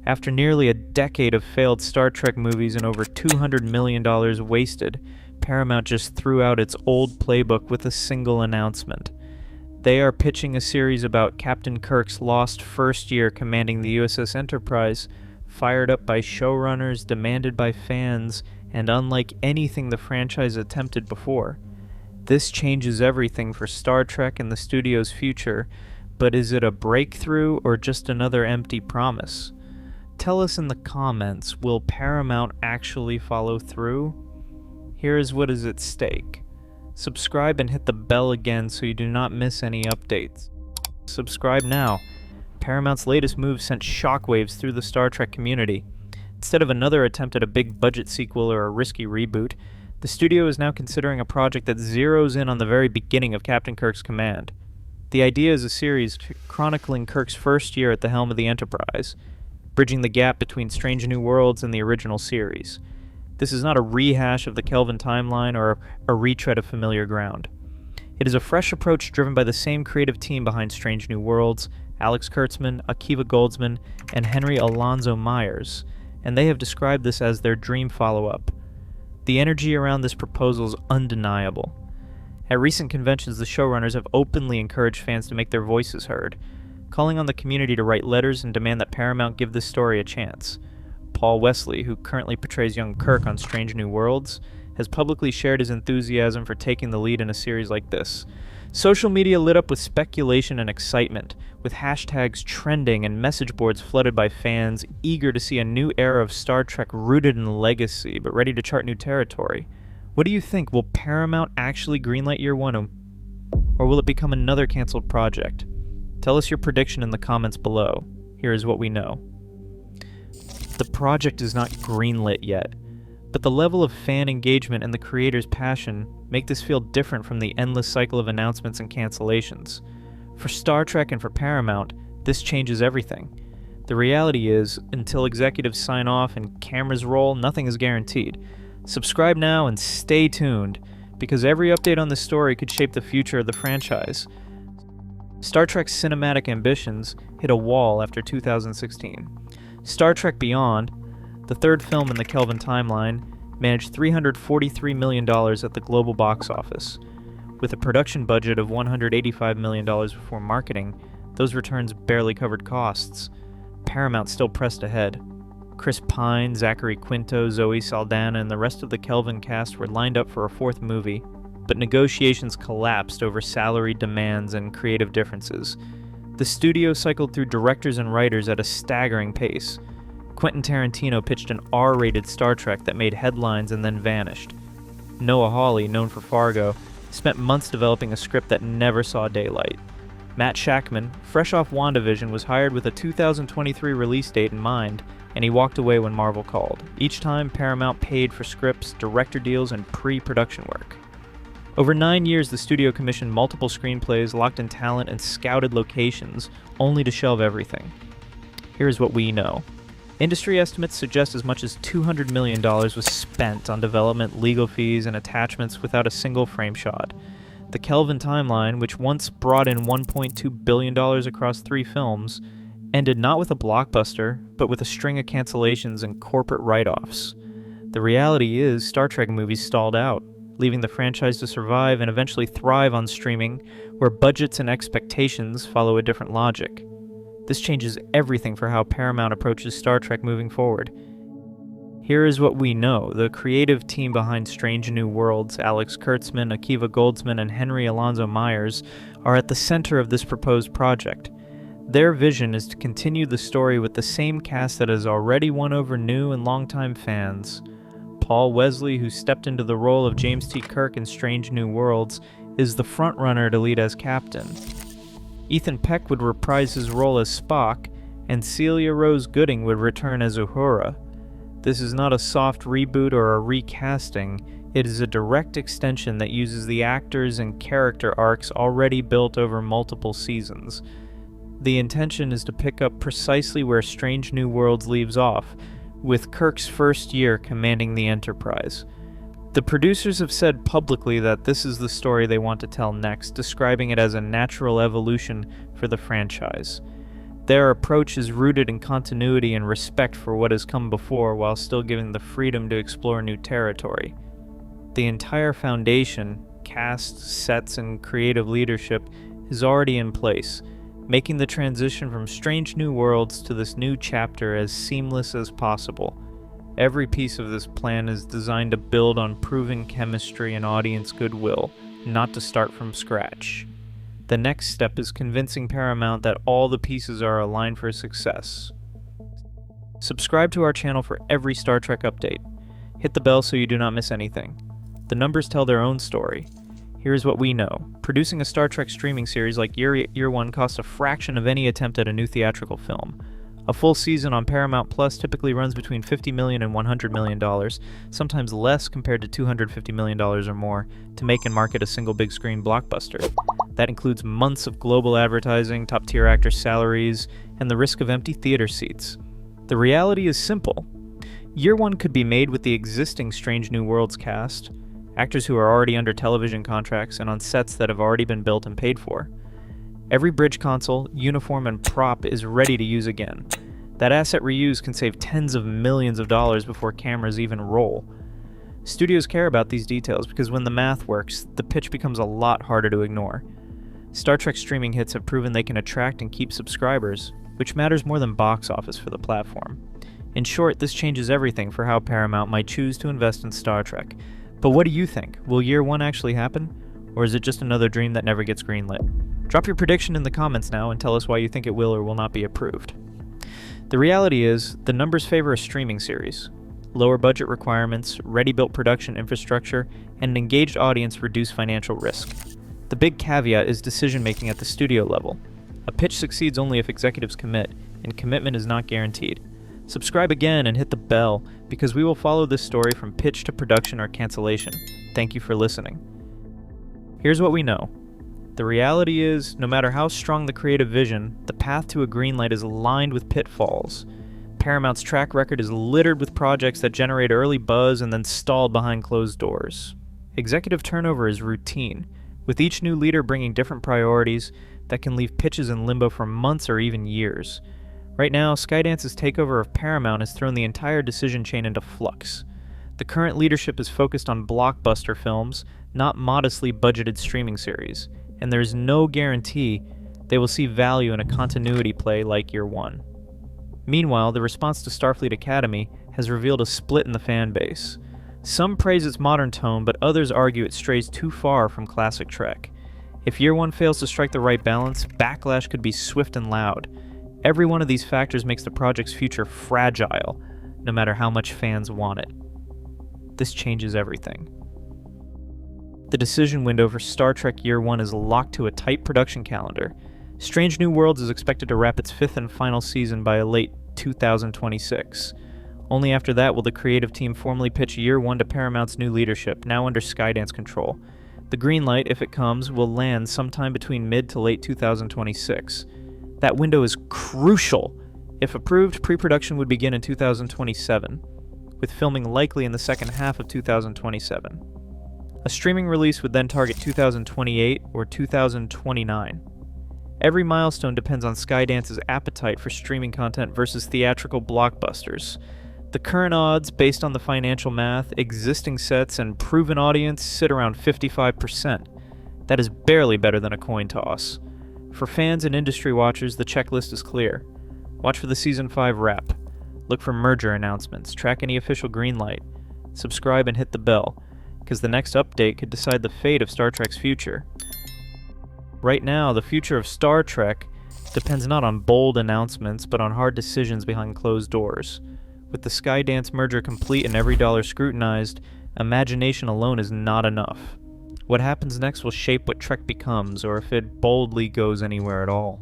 After nearly a decade of failed Star Trek movies and over $200 million wasted, Paramount just threw out its old playbook with a single announcement. They are pitching a series about Captain Kirk's lost first year commanding the USS Enterprise, fired up by showrunners, demanded by fans, and unlike anything the franchise attempted before. This changes everything for Star Trek and the studio's future, but is it a breakthrough or just another empty promise? Tell us in the comments, will Paramount actually follow through? Here is what is at stake. Subscribe and hit the bell again so you do not miss any updates. Subscribe now. Paramount's latest move sent shockwaves through the Star Trek community. Instead of another attempt at a big budget sequel or a risky reboot, the studio is now considering a project that zeroes in on the very beginning of Captain Kirk's command. The idea is a series chronicling Kirk's first year at the helm of the Enterprise, bridging the gap between Strange New Worlds and the original series. This is not a rehash of the Kelvin timeline or a retread of familiar ground. It is a fresh approach driven by the same creative team behind Strange New Worlds, Alex Kurtzman, Akiva Goldsman, and Henry Alonzo Myers, and they have described this as their dream follow-up. The energy around this proposal is undeniable. At recent conventions, the showrunners have openly encouraged fans to make their voices heard, calling on the community to write letters and demand that Paramount give this story a chance. Paul Wesley, who currently portrays young Kirk on Strange New Worlds, has publicly shared his enthusiasm for taking the lead in a series like this. Social media lit up with speculation and excitement, with hashtags trending and message boards flooded by fans eager to see a new era of Star Trek rooted in legacy but ready to chart new territory. What do you think? Will Paramount actually greenlight Year One, or will it become another canceled project? Tell us your prediction in the comments below. Here is what we know. The project is not greenlit yet, but the level of fan engagement and the creators' passion make this feel different from the endless cycle of announcements and cancellations. For Star Trek and for Paramount, this changes everything. The reality is, until executives sign off and cameras roll, nothing is guaranteed. Subscribe now and stay tuned, because every update on this story could shape the future of the franchise. Star Trek's cinematic ambitions hit a wall after 2016. Star Trek Beyond, the third film in the Kelvin timeline, managed $343 million at the global box office. With a production budget of $185 million before marketing, those returns barely covered costs. Paramount still pressed ahead. Chris Pine, Zachary Quinto, Zoe Saldana, and the rest of the Kelvin cast were lined up for a fourth movie, but negotiations collapsed over salary demands and creative differences. The studio cycled through directors and writers at a staggering pace. Quentin Tarantino pitched an R-rated Star Trek that made headlines and then vanished. Noah Hawley, known for Fargo, spent months developing a script that never saw daylight. Matt Shakman, fresh off WandaVision, was hired with a 2023 release date in mind, and he walked away when Marvel called. Each time, Paramount paid for scripts, director deals, and pre-production work. Over 9 years, the studio commissioned multiple screenplays, locked in talent, and scouted locations, only to shelve everything. Here's what we know. Industry estimates suggest as much as $200 million was spent on development, legal fees, and attachments without a single frame shot. The Kelvin timeline, which once brought in $1.2 billion across 3 films, ended not with a blockbuster, but with a string of cancellations and corporate write-offs. The reality is, Star Trek movies stalled out, leaving the franchise to survive and eventually thrive on streaming, where budgets and expectations follow a different logic. This changes everything for how Paramount approaches Star Trek moving forward. Here is what we know. The creative team behind Strange New Worlds, Alex Kurtzman, Akiva Goldsman, and Henry Alonzo Myers, are at the center of this proposed project. Their vision is to continue the story with the same cast that has already won over new and longtime fans. Paul Wesley, who stepped into the role of James T. Kirk in Strange New Worlds, is the frontrunner to lead as captain. Ethan Peck would reprise his role as Spock, and Celia Rose Gooding would return as Uhura. This is not a soft reboot or a recasting, it is a direct extension that uses the actors and character arcs already built over multiple seasons. The intention is to pick up precisely where Strange New Worlds leaves off, with Kirk's first year commanding the Enterprise. The producers have said publicly that this is the story they want to tell next, describing it as a natural evolution for the franchise. Their approach is rooted in continuity and respect for what has come before while still giving the freedom to explore new territory. The entire foundation, cast, sets, and creative leadership is already in place, making the transition from Strange New Worlds to this new chapter as seamless as possible. Every piece of this plan is designed to build on proven chemistry and audience goodwill, not to start from scratch. The next step is convincing Paramount that all the pieces are aligned for success. Subscribe to our channel for every Star Trek update. Hit the bell so you do not miss anything. The numbers tell their own story. Here's what we know. Producing a Star Trek streaming series like Year One costs a fraction of any attempt at a new theatrical film. A full season on Paramount Plus typically runs between $50 million and $100 million, sometimes less compared to $250 million or more, to make and market a single big screen blockbuster. That includes months of global advertising, top-tier actor salaries, and the risk of empty theater seats. The reality is simple. Year One could be made with the existing Strange New Worlds cast, actors who are already under television contracts and on sets that have already been built and paid for. Every bridge console, uniform, and prop is ready to use again. That asset reuse can save tens of millions of dollars before cameras even roll. Studios care about these details because when the math works, the pitch becomes a lot harder to ignore. Star Trek streaming hits have proven they can attract and keep subscribers, which matters more than box office for the platform. In short, this changes everything for how Paramount might choose to invest in Star Trek. But what do you think? Will Year One actually happen? Or is it just another dream that never gets greenlit? Drop your prediction in the comments now and tell us why you think it will or will not be approved. The reality is, the numbers favor a streaming series. Lower budget requirements, ready-built production infrastructure, and an engaged audience reduce financial risk. The big caveat is decision-making at the studio level. A pitch succeeds only if executives commit, and commitment is not guaranteed. Subscribe again and hit the bell, because we will follow this story from pitch to production or cancellation. Thank you for listening. Here's what we know. The reality is, no matter how strong the creative vision, the path to a greenlight is lined with pitfalls. Paramount's track record is littered with projects that generate early buzz and then stall behind closed doors. Executive turnover is routine, with each new leader bringing different priorities that can leave pitches in limbo for months or even years. Right now, Skydance's takeover of Paramount has thrown the entire decision chain into flux. The current leadership is focused on blockbuster films, not modestly budgeted streaming series, and there is no guarantee they will see value in a continuity play like Year One. Meanwhile, the response to Starfleet Academy has revealed a split in the fan base. Some praise its modern tone, but others argue it strays too far from classic Trek. If Year One fails to strike the right balance, backlash could be swift and loud. Every one of these factors makes the project's future fragile, no matter how much fans want it. This changes everything. The decision window for Star Trek Year One is locked to a tight production calendar. Strange New Worlds is expected to wrap its fifth and final season by late 2026. Only after that will the creative team formally pitch Year One to Paramount's new leadership, now under Skydance control. The green light, if it comes, will land sometime between mid to late 2026. That window is crucial. If approved, pre-production would begin in 2027, with filming likely in the second half of 2027. A streaming release would then target 2028 or 2029. Every milestone depends on Skydance's appetite for streaming content versus theatrical blockbusters. The current odds, based on the financial math, existing sets, and proven audience, sit around 55%. That is barely better than a coin toss. For fans and industry watchers, the checklist is clear. Watch for the Season 5 wrap. Look for merger announcements. Track any official green light. Subscribe and hit the bell, because the next update could decide the fate of Star Trek's future. Right now, the future of Star Trek depends not on bold announcements, but on hard decisions behind closed doors. With the Skydance merger complete and every dollar scrutinized, imagination alone is not enough. What happens next will shape what Trek becomes, or if it boldly goes anywhere at all.